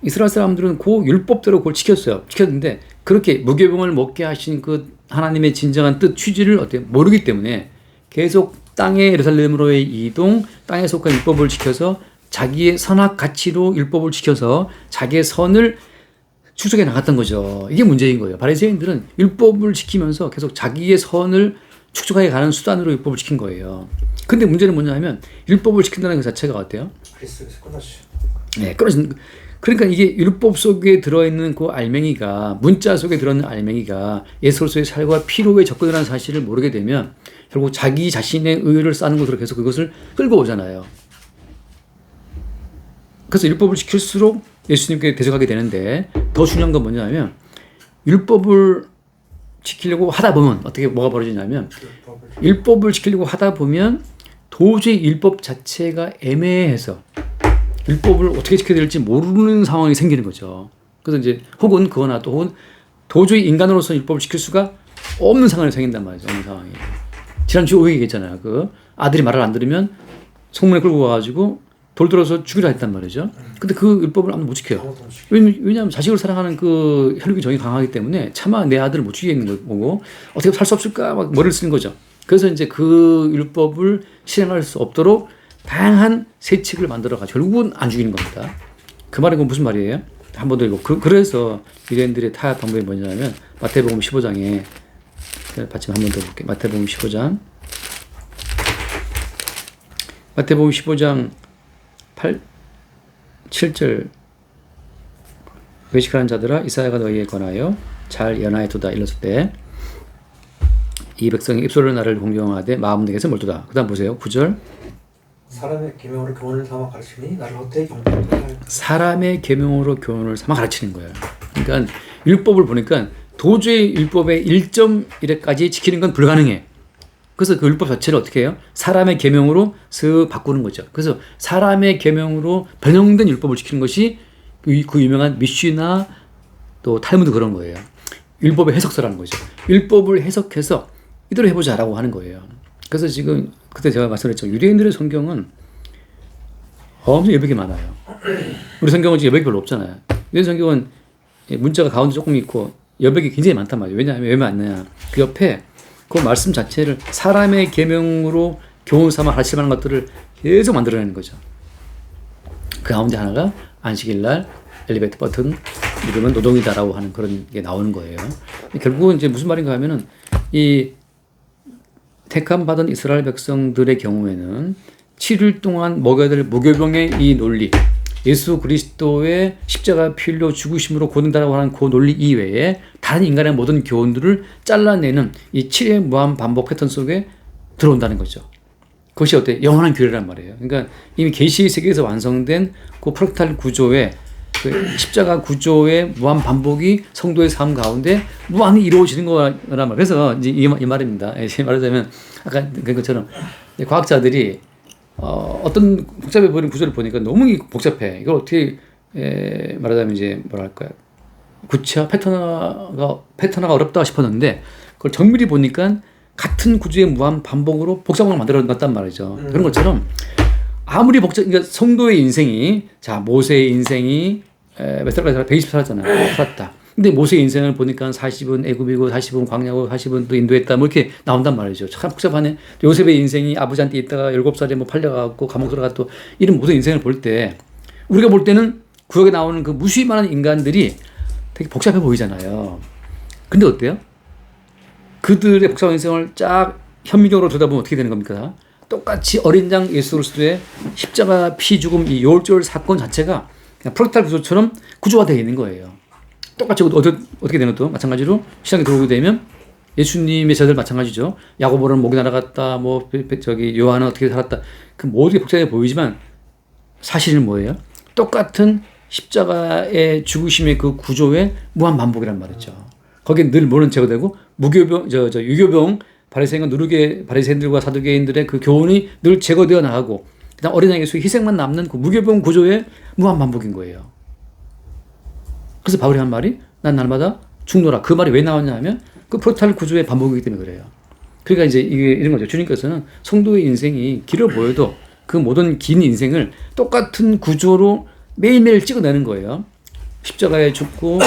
이스라엘 사람들은 그 율법대로 그걸 지켰는데 그렇게 무교병을 먹게 하신 그 하나님의 진정한 뜻, 취지를 어때요? 모르기 때문에 계속 땅의 예루살렘으로의 이동, 땅에 속한 율법을 지켜서 자기의 선악 가치로 율법을 지켜서 자기의 선을 축적해 나갔던 거죠. 이게 문제인 거예요. 바리새인들은 율법을 지키면서 계속 자기의 선을 축적해 가는 수단으로 율법을 지킨 거예요. 근데 문제는 뭐냐면 율법을 지킨다는 것 자체가 어때요? 그리스도에서 끊어지. 네, 끊어진. 그러니까 이게 율법 속에 들어있는 그 알맹이가, 문자 속에 들어있는 알맹이가 예수로서의 살과 피로에 접근하는 사실을 모르게 되면 결국 자기 자신의 의를 쌓는 것으로 계속 그것을 끌고 오잖아요. 그래서 율법을 지킬수록 예수님께 대적하게 되는데 더 중요한 건 뭐냐면 율법을 지키려고 하다 보면 뭐가 벌어지냐면 율법을 지키려고 하다 보면 도저히 율법 자체가 애매해서 율법을 어떻게 지켜야 될지 모르는 상황이 생기는 거죠. 그래서 이제 혹은 도저히 인간으로서 율법을 지킬 수가 없는 상황이 생긴단 말이죠. 없는 상황이. 지난주에 오해 얘기했잖아요. 그 아들이 말을 안 들으면 성문에 끌고 와가지고 돌 들어서 죽이라 했단 말이죠. 근데 그 율법을 아무도 못 지켜요. 왜냐하면 자식을 사랑하는 그 혈육의 정이 강하기 때문에 차마 내 아들을 못 죽이겠는 거고 어떻게 살 수 없을까 막 머리를 쓰는 거죠. 그래서 이제 그 율법을 실행할 수 없도록 다양한 세칙을 만들어가지고 결국은 안 죽이는 겁니다. 그 말은 무슨 말이에요? 한 번 더 읽고 그래서 유대인들의 타협 방법이 뭐냐면 마태복음 15장에 받침 한 번 더 볼게요. 마태복음 15장 7절 외식하는 자들아 이사야가 너희에 관하여 잘 연하에두다 일렀을 때 이 백성이 입술로 나를 공경하되 마음 내게서 멀도다. 그 다음 보세요. 9절 사람의 계명으로 교훈을 삼아 가르치니 나를 헛되이 경배하라. 사람의 계명으로 교훈을 삼아 가르치는 거예요. 그러니까 율법을 보니까 도저히 율법의 1.1회까지 지키는 건 불가능해. 그래서 그 율법 자체를 어떻게 해요? 사람의 계명으로 슥 바꾸는 거죠. 그래서 사람의 계명으로 변형된 율법을 지키는 것이 그 유명한 미쉬나 또 탈무드 그런 거예요. 율법의 해석서라는 거죠. 율법을 해석해서 이대로 해보자라고 하는 거예요. 그래서 지금 그때 제가 말씀드렸죠. 유대인들의 성경은 엄청 여백이 많아요. 우리 성경은 여백이 별로 없잖아요. 유대인 성경은 문자가 가운데 조금 있고 여백이 굉장히 많단 말이에요. 왜냐하면 왜 많느냐. 그 옆에 그 말씀 자체를 사람의 계명으로 교훈 삼아 가르칠 만한 것들을 계속 만들어내는 거죠. 그 가운데 하나가 안식일날 엘리베이터 버튼 누르면 노동이다라고 하는 그런 게 나오는 거예요. 결국은 이제 무슨 말인가 하면은 이 택함 받은 이스라엘 백성들의 경우에는 7일 동안 먹여야 될 무교병의 이 논리, 예수 그리스도의 십자가 피 흘려 죽으심으로 고는다라고 하는 그 논리 이외에 다른 인간의 모든 교훈들을 잘라내는 이 7의 무한 반복 패턴 속에 들어온다는 거죠. 그것이 어때? 영원한 규례란 말이에요. 그러니까 이미 계시 세계에서 완성된 그 프락탈 구조의 그 십자가 구조의 무한 반복이 성도의 삶 가운데 무한히 이루어지는 거란 말이에요. 그래서 이제 이 말입니다. 말하자면 아까 그런 것처럼 과학자들이 어떤 복잡해 보이는 구조를 보니까 너무 복잡해. 이걸 어떻게 말하자면 이제 뭐랄까요? 구체화 패턴화가 어렵다 싶었는데 그걸 정밀히 보니까 같은 구조의 무한 반복으로 복잡한 걸 만들어 놨단 말이죠. 그런 것처럼 아무리 그러니까 성도의 인생이 자 모세의 인생이 몇 살까지 살았다? 120 살았잖아요. 살았다. 근데 모세의 인생을 보니까 40은 애굽이고 40은 광야고 40은 또 인도했다. 뭐 이렇게 나온단 말이죠. 참 복잡하네. 요셉의 인생이 아버지한테 있다가 7살에 뭐 팔려가고 감옥 들어가 또 이런 모든 인생을 볼 때 우리가 볼 때는 구역에 나오는 그 무수히 많은 인간들이 되게 복잡해 보이잖아요. 근데 어때요? 그들의 복잡한 인생을 쫙 현미경으로 들여다보면 어떻게 되는 겁니까? 똑같이 어린 양 예수 그리스도의 십자가 피 죽음 이 요울절 사건 자체가 그냥 프락탈 구조처럼 구조화되어 있는 거예요. 똑같이 어떻게 되는 것도 마찬가지로 시장에 들어오게 되면 예수님의 제자들 마찬가지죠. 야고보는 목이 날아갔다. 뭐 요한은 어떻게 살았다. 그 모든 게 복잡해 보이지만 사실은 뭐예요? 똑같은 십자가의 죽으심의 그 구조의 무한 반복이란 말이죠. 거기에 늘 뭐는 제거되고 무교병, 유교병, 바리새인들과 사두개인들의 그 교훈이 늘 제거되어 나가고 그다음 어린 양 예수의 희생만 남는 그 무교병 구조의 무한 반복인 거예요. 그래서 바울이 한 말이 난 날마다 죽노라. 그 말이 왜 나왔냐 하면 그 프로탈 구조의 반복이기 때문에 그래요. 그러니까 이제 이게 이런 거죠. 주님께서는 성도의 인생이 길어 보여도 그 모든 긴 인생을 똑같은 구조로 매일매일 찍어내는 거예요. 십자가에 죽고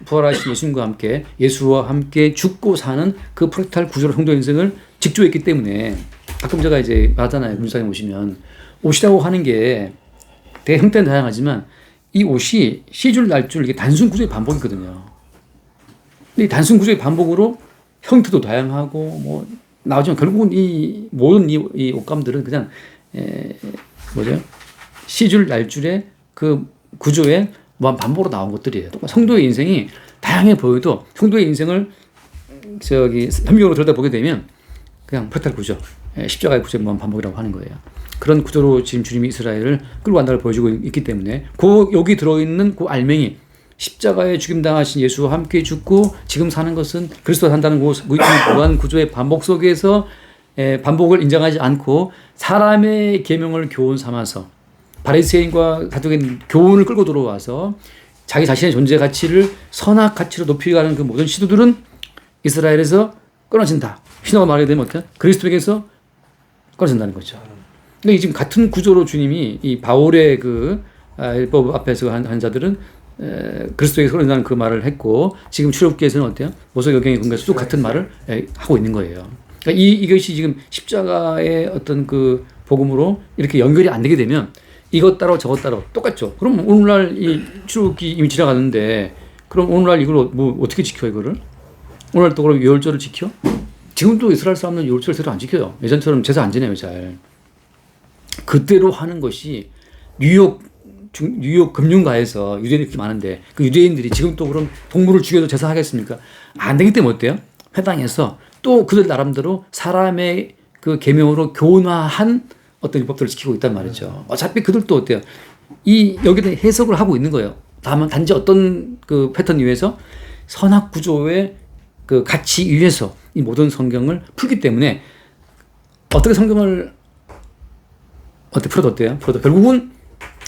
부활하신 예수님과 함께 예수와 함께 죽고 사는 그 프로탈 구조로 성도 인생을 직조했기 때문에 가끔 제가 이제 말하잖아요. 문사님 오시면 옷이라고 하는 게 되게 형태는 다양하지만 이 옷이 시줄 날줄 이게 단순 구조의 반복이거든요. 근데 이 단순 구조의 반복으로 형태도 다양하고 뭐 나오지만 결국은 이 모든 이 옷감들은 그냥 시줄 날줄의 그 구조의 무한 반복으로 나온 것들이에요. 성도의 인생이 다양해 보여도 성도의 인생을 현미경으로 들여다보게 되면 그냥 프락탈 구조, 십자가의 구조의 무한 반복이라고 하는 거예요. 그런 구조로 지금 주님이 이스라엘을 끌고 간다고 보여주고 있기 때문에 여기 들어있는 그 알맹이 십자가에 죽임당하신 예수와 함께 죽고 지금 사는 것은 그리스도가 산다는 무한 구조의 반복 속에서 반복을 인정하지 않고 사람의 계명을 교훈 삼아서 바리새인과 사두개인 교훈을 끌고 들어와서 자기 자신의 존재 가치를 선악 가치로 높이가는 그 모든 시도들은 이스라엘에서 끊어진다. 신화가 말하게 되면 어때요? 그리스도에게서 끊어진다는 거죠. 근데 지금 같은 구조로 주님이 이 바울의 그 율법 앞에서 한 자들은 그리스도에게서 끊어진다는 그 말을 했고 지금 출애굽기에서는 어때요? 모세오경에 근거해서 또 같은 말을 하고 있는 거예요. 그러니까 이것이 지금 십자가의 어떤 그 복음으로 이렇게 연결이 안 되게 되면 이것 따로 저것 따로 똑같죠. 그럼 오늘날 이 출애굽기 이미 지나갔는데 그럼 오늘날 이걸 뭐 어떻게 지켜 이거를? 오늘 또 그럼 유월절을 지켜? 지금도 이스라엘 사람들은 유월절 제대로 안 지켜요. 예전처럼 제사 안 지내요 잘. 그때로 하는 것이 뉴욕 금융가에서 유대인들이 그렇게 많은데 그 유대인들이 지금 또 그럼 동물을 죽여도 제사하겠습니까? 안 되기 때문에 어때요? 회당에서 또 그들 나름대로 사람의 그 계명으로 교훈화한 어떤 율법들을 지키고 있단 말이죠. 어차피 그들도 어때요? 여기다 해석을 하고 있는 거예요. 다만 단지 어떤 그 패턴 위에서 선악 구조의 그 가치 위에서 이 모든 성경을 풀기 때문에 어떻게 성경을 어떻게 풀어도 어때요? 풀어도 결국은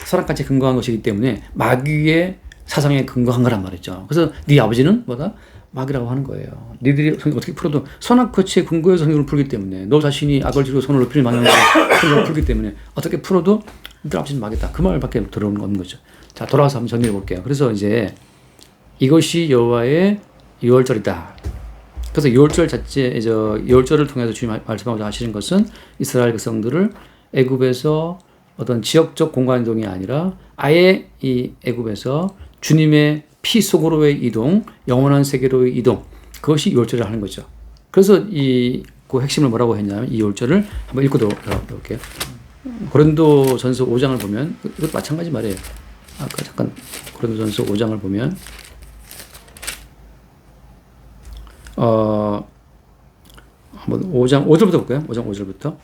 선악가치에 근거한 것이기 때문에 마귀의 사상에 근거한 거란 말이죠. 그래서 네 아버지는 뭐다? 마귀라고 하는 거예요. 니들이 성경 어떻게 풀어도 선악가치에 근거해서 성경을 풀기 때문에 너 자신이 악을 지르고 손을 높이는 방향으로 성경을 풀기 때문에 어떻게 풀어도 니들 아버지는 마귀다. 그 말밖에 들어오는 없는 거죠. 자, 돌아와서 한번 정리해 볼게요. 그래서 이제 이것이 여호와의 유월절이다. 그래서 유월절 유월절을 통해서 주님 말씀하고자 하시는 것은 이스라엘 백성들을 애굽에서 어떤 지역적 공간 이동이 아니라 아예 이 애굽에서 주님의 피 속으로의 이동, 영원한 세계로의 이동, 그것이 유월절을 하는 거죠. 그래서 이 그 핵심을 뭐라고 했냐면 이 5절을 한번 읽고 들어볼게요. 고린도전서 5장을 보면 이것도 마찬가지 말이에요. 아까 잠깐 고린도전서 5장을 보면 한번 5장 5절부터 볼까요? 5장 5절부터.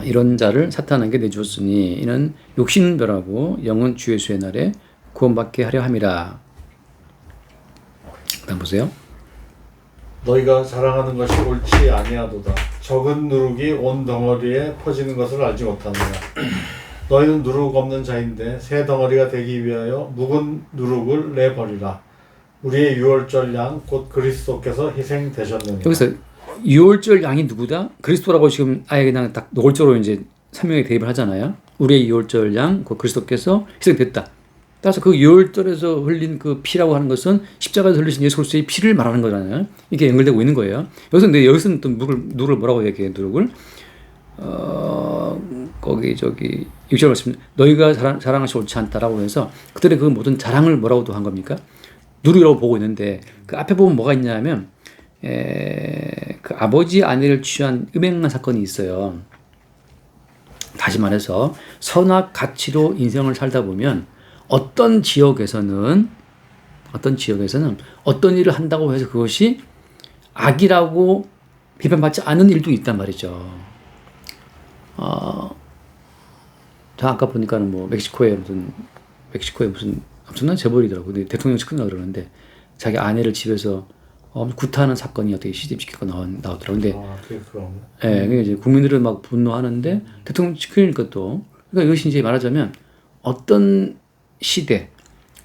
이런 자를 사탄에게 내주었으니 이는 욕심별하고 영은 주 예수의 날에 구원받게 하려 함이라. 다음 보세요. 너희가 자랑하는 것이 옳지 아니하도다. 적은 누룩이 온 덩어리에 퍼지는 것을 알지 못하느냐. 너희는 누룩 없는 자인데 새 덩어리가 되기 위하여 묵은 누룩을 내버리라. 우리의 유월절 양 곧 그리스도께서 희생되셨느니라. 여기서 유월절 양이 누구다? 그리스도라고 지금 아예 그냥 딱 노골적으로 이제 설명에 대입을 하잖아요. 우리의 유월절 양 곧 그리스도께서 희생됐다. 따라서 그 유월절에서 흘린 그 피라고 하는 것은 십자가에서 흘리신 예수 그리스도의 피를 말하는 거잖아요. 이게 연결되고 있는 거예요. 여기서는 또 누룩을 뭐라고 얘기해요? 누룩을 거기 저기 6절 말씀 너희가 자랑하시 옳지 않다라고 해서 그들의 그 모든 자랑을 뭐라고도 한 겁니까? 누룩이라고 보고 있는데 그 앞에 보면 뭐가 있냐면 그 아버지 아내를 취한 음행한 사건이 있어요. 다시 말해서 선악 가치로 인생을 살다 보면 어떤 지역에서는 어떤 일을 한다고 해서 그것이 악이라고 비판받지 않은 일도 있단 말이죠. 저 아까 보니까는 뭐 멕시코에 무슨 엄청난 재벌이더라고. 근데 대통령 측근이라 그러는데 자기 아내를 집에서 구타하는 사건이 어떻게 시집시키고 나오더라고. 근데 그게 그런. 그러니까 이제 국민들은 막 분노하는데 대통령 측근이니까 또 그러니까 이것이 이제 말하자면 어떤 시대,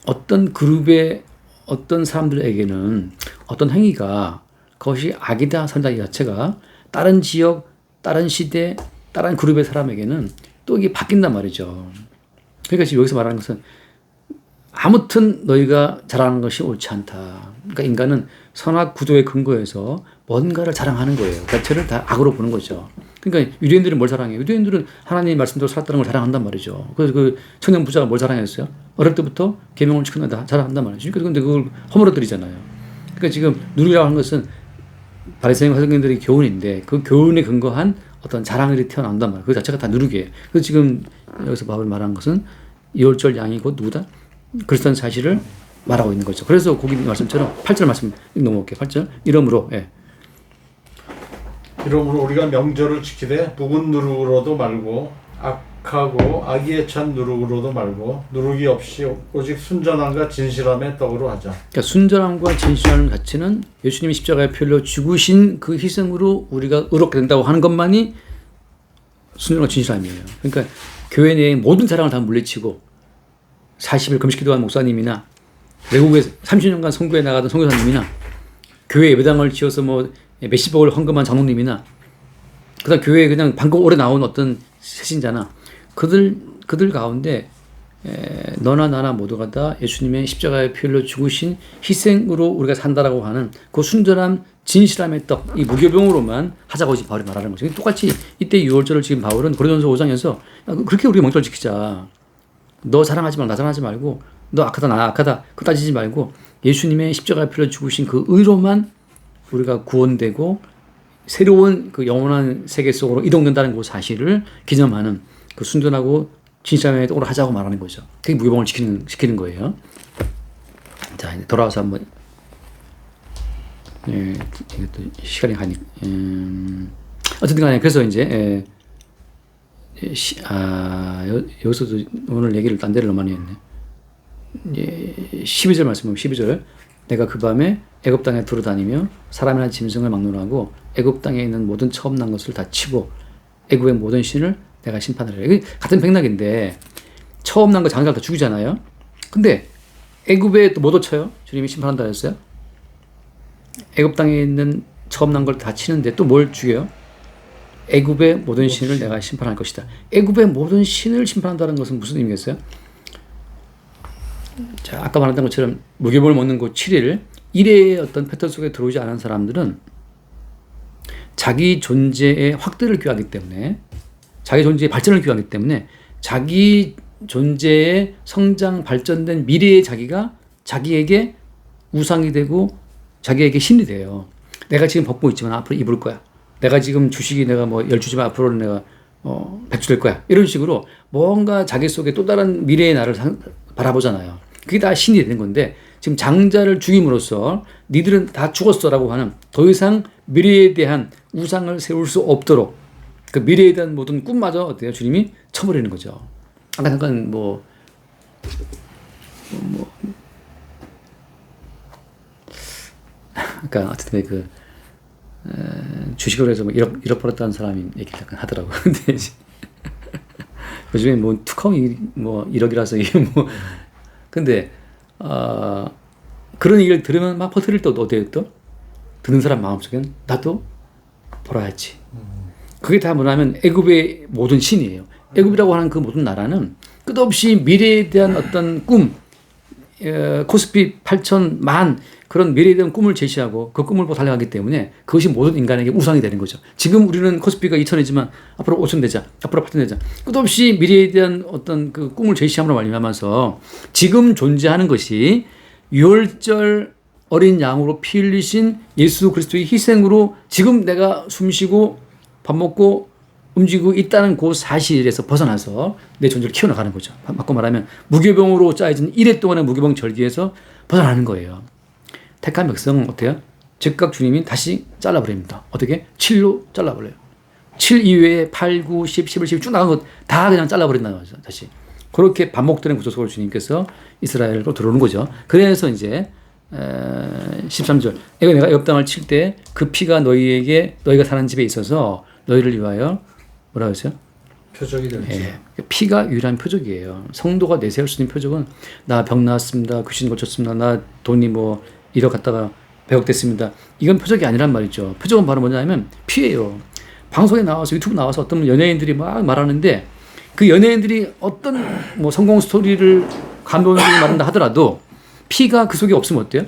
어떤 그룹의 어떤 사람들에게는 어떤 행위가 그것이 악이다 선다 이 자체가 다른 지역, 다른 시대, 다른 그룹의 사람에게는 또 이게 바뀐단 말이죠. 그러니까 지금 여기서 말하는 것은 아무튼 너희가 자랑하는 것이 옳지 않다. 그러니까 인간은 선악 구조의 근거에서 뭔가를 자랑하는 거예요. 자체를 다 악으로 보는 거죠. 그러니까 유대인들은 뭘 자랑해요? 유대인들은 하나님의 말씀대로 살았다는 걸 자랑한단 말이죠. 그래서 그 청년 부자가 뭘 자랑했어요? 어릴 때부터 계명을 지켜낸다 자랑한단 말이죠. 그런데 그걸 허물어뜨리잖아요. 그러니까 지금 누룩이라고 하는 것은 바리새인 서기관들의 교훈인데 그 교훈에 근거한 어떤 자랑들이 튀어나온단 말이에요. 그 자체가 다 누룩이에요. 그래서 지금 여기서 바울 말한 것은 이월절 양이 곧 누구다? 그리스도라는 사실을 말하고 있는 거죠. 그래서 거기 말씀처럼 8절 말씀 넘어올게요. 8절 이러므로 이러므로 우리가 명절을 지키되 묵은 누룩으로도 말고 악하고 악의에 찬 누룩으로도 말고 누룩이 없이 오직 순전함과 진실함의 떡으로 하자. 그러니까 순전함과 진실함 가치는 예수님이 십자가의 피로 죽으신 그 희생으로 우리가 의롭게 된다고 하는 것만이 순전함과 진실함이에요. 그러니까 교회 내의 모든 자랑을 다 물리치고 40일 금식기도한 목사님이나 외국에 30년간 선교에 나가던 선교사님이나 교회 예배당을 지어서 뭐 몇십억을 헌금한 장로님이나 그다음 교회에 그냥 방금 오래 나온 어떤 세신자나 그들 가운데 너나 나나 모두가 다 예수님의 십자가의 피 흘려 죽으신 희생으로 우리가 산다라고 하는 그 순전한 진실함의 떡, 이 무교병으로만 하자고 지금 바울이 말하는 거죠. 똑같이 이때 6월절을 지금 바울은 고린도전서 5장에서 그렇게 우리가 명절 지키자. 너 자랑하지 말고 나 자랑하지 말고 너 악하다 나 악하다 그거 따지지 말고 예수님의 십자가의 피로 죽으신 그 의로만 우리가 구원되고 새로운 그 영원한 세계 속으로 이동된다는 그 사실을 기념하는 그 순전하고 진실함의 떡으로 하자고 말하는 거죠. 그게 무교병을 지키는 거예요. 자 이제 돌아와서 한번 이것도 시간이 가니까 어쨌든 간에 그래서 이제 여기서도 오늘 얘기를 딴 데를 너무 많이 했네. 12절 말씀은 12절 내가 그 밤에 애굽 땅에 두루다니며 사람이나 짐승을 막론하고 애굽 땅에 있는 모든 처음 난 것을 다 치고 애굽의 모든 신을 내가 심판하리라. 이게 같은 백락인데 처음 난 거 장자를 다 죽이잖아요. 근데 애굽에 또 못 얻쳐요. 주님이 심판한다 했어요. 애굽 땅에 있는 처음 난 걸 다 치는데 또 뭘 죽여요? 애굽의 모든 신을 내가 심판할 것이다. 애굽의 모든 신을 심판한다는 것은 무슨 의미겠어요? 자, 아까 말했던 것처럼 무교병을 먹는 그 7일, 일의 어떤 패턴 속에 들어오지 않은 사람들은 자기 존재의 확대를 귀하기 때문에, 자기 존재의 발전을 귀하기 때문에 자기 존재의 성장, 발전된 미래의 자기가 자기에게 우상이 되고 자기에게 신이 돼요. 내가 지금 벗고 있지만 앞으로 입을 거야. 내가 지금 주식이 내가 뭐 10주지만 앞으로는 내가 100주 될 거야. 이런 식으로 뭔가 자기 속에 또 다른 미래의 나를 바라보잖아요. 그게 다 신이 되는 건데 지금 장자를 죽임으로써 니들은 다 죽었어라고 하는 더 이상 미래에 대한 우상을 세울 수 없도록 그 미래에 대한 모든 꿈마저 어때요? 주님이 쳐버리는 거죠. 잠깐 그러니까 어쨌든 주식으로 해서 뭐 1억 벌었다는 사람이 얘기를 약간 하더라고. 근데 요즘에 뭐 투컴이 뭐 1억이라서 이게 뭐 근데 그런 얘기를 들으면 막 퍼뜨릴 때 어때요? 또 듣는 사람 마음속엔 나도 벌어야지. 그게 다 뭐냐면 애굽의 모든 신이에요. 애굽이라고 하는 그 모든 나라는 끝없이 미래에 대한 어떤 꿈, 코스피 8,000만 그런 미래에 대한 꿈을 제시하고 그 꿈을 보고 달려가기 때문에 그것이 모든 인간에게 우상이 되는 거죠. 지금 우리는 코스피가 2,000이지만 앞으로 5,000 되자, 앞으로 8,000 되자. 끝없이 미래에 대한 어떤 그 꿈을 제시함으로 말미암아서 지금 존재하는 것이 유월절 어린 양으로 피 흘리신 예수 그리스도의 희생으로 지금 내가 숨쉬고 밥 먹고 움직이고 있다는 그 사실에서 벗어나서 내 존재를 키워나가는 거죠. 바꿔 말하면 무교병으로 짜여진 1회 동안의 무교병 절기에서 벗어나는 거예요. 택한 백성은 어때요? 즉각 주님이 다시 잘라버립니다. 어떻게? 7로 잘라버려요. 7 이외에 8, 9, 10, 11, 12 쭉 나간 것 다 그냥 잘라버린다는 거죠. 다시. 그렇게 반복되는 구속으로 주님께서 이스라엘로 들어오는 거죠. 그래서 이제 13절 내가 애굽 땅을 칠 때 그 피가 너희가 사는 집에 있어서 너희를 위하여 뭐라고 했어요? 표적이 될지. 예, 피가 유일한 표적이에요. 성도가 내세울 수 있는 표적은 나 병 나았습니다. 귀신 고쳤습니다. 나 돈이 뭐 1억 갔다가 100억 됐습니다. 이건 표적이 아니란 말이죠. 표적은 바로 뭐냐면 피예요. 방송에 나와서 유튜브 나와서 어떤 연예인들이 막 말하는데 그 연예인들이 어떤 뭐 성공 스토리를 감동적으로 말한다 하더라도 피가 그 속에 없으면 어때요?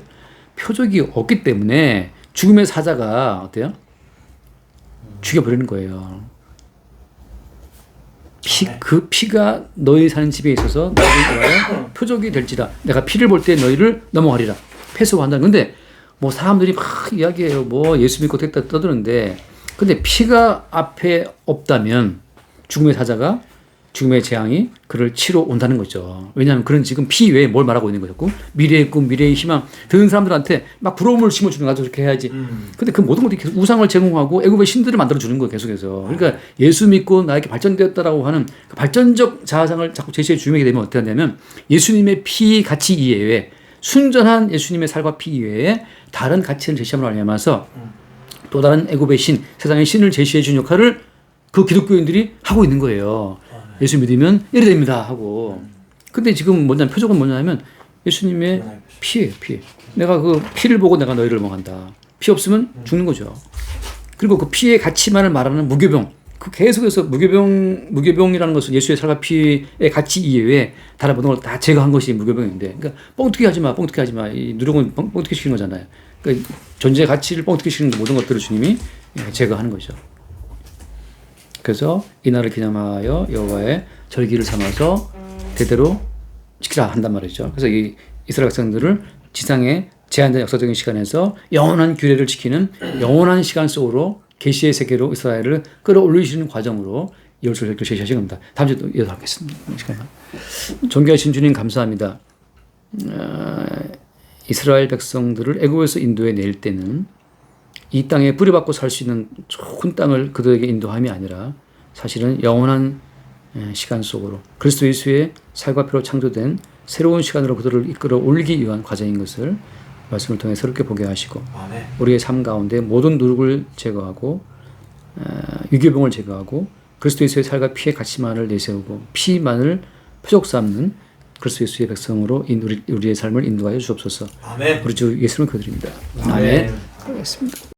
표적이 없기 때문에 죽음의 사자가 어때요? 죽여버리는 거예요. 그 피가 너희 사는 집에 있어서 너희를 위하여 표적이 될지라. 내가 피를 볼 때 너희를 넘어가리라. 패소한다는 건데 뭐 사람들이 막 이야기해요. 뭐 예수 믿고 됐다 떠드는데 근데 피가 앞에 없다면 죽음의 사자가 죽음의 재앙이 그를 치러 온다는 거죠. 왜냐하면 그런 지금 피 외에 뭘 말하고 있는 거였고 미래의 꿈, 미래의 희망 듣는 사람들한테 막 부러움을 심어주는 거죠. 저렇게 해야지. 근데 그 모든 것들이 계속 우상을 제공하고 애굽의 신들을 만들어주는 거예요. 계속해서. 그러니까 예수 믿고 나에게 발전되었다라고 하는 그 발전적 자아상을 자꾸 제시해 주게 되면 어떻게 하냐면 예수님의 피 가치 이외에 순전한 예수님의 살과 피 이외에 다른 가치를 제시함으로 알면서 또 다른 애굽의 신, 세상의 신을 제시해 준 역할을 그 기독교인들이 하고 있는 거예요. 예수 믿으면 이래 됩니다 하고. 근데 지금 뭐냐면 표적은 뭐냐면 예수님의 피예요. 피. 내가 그 피를 보고 내가 너희를 먹한다. 피 없으면 죽는 거죠. 그리고 그 피의 가치만을 말하는 무교병. 그 계속해서 무교병이라는 것은 예수의 살과 피의 가치 이외에 다른 모든 걸 다 제거한 것이 무교병인데, 그러니까 뻥튀기 하지 마, 뻥튀기 하지 마. 이 누룩은 뻥튀기 시키는 거잖아요. 그러니까 존재의 가치를 뻥튀기 시키는 모든 것들을 주님이 제거하는 거죠. 그래서 이날을 기념하여 여호와의 절기를 삼아서 대대로 지키라 한단 말이죠. 그래서 이 이스라엘 백성들을 지상의 제한된 역사적인 시간에서 영원한 규례를 지키는 영원한 시간 속으로 계시의 세계로 이스라엘을 끌어올리시는 과정으로 열쇠를 제시하신 겁니다. 다음 주에 또 이어가겠습니다. 존귀하신 주님 감사합니다. 이스라엘 백성들을 애굽에서 인도해 낼 때는 이 땅에 뿌리박고 살 수 있는 좋은 땅을 그들에게 인도함이 아니라 사실은 영원한 시간 속으로 그리스도 예수의 살과 피로 창조된 새로운 시간으로 그들을 이끌어 올리기 위한 과정인 것을 말씀을 통해 새롭게 보게 하시고 아멘. 우리의 삶 가운데 모든 누룩을 제거하고 유교병을 제거하고 그리스도 예수의 살과 피의 가치만을 내세우고 피만을 표적 삼는 그리스도 예수의 백성으로 우리의 삶을 인도하여 주옵소서. 아멘. 우리 주 예수를 기도드립니다. 아멘. 알겠습니다.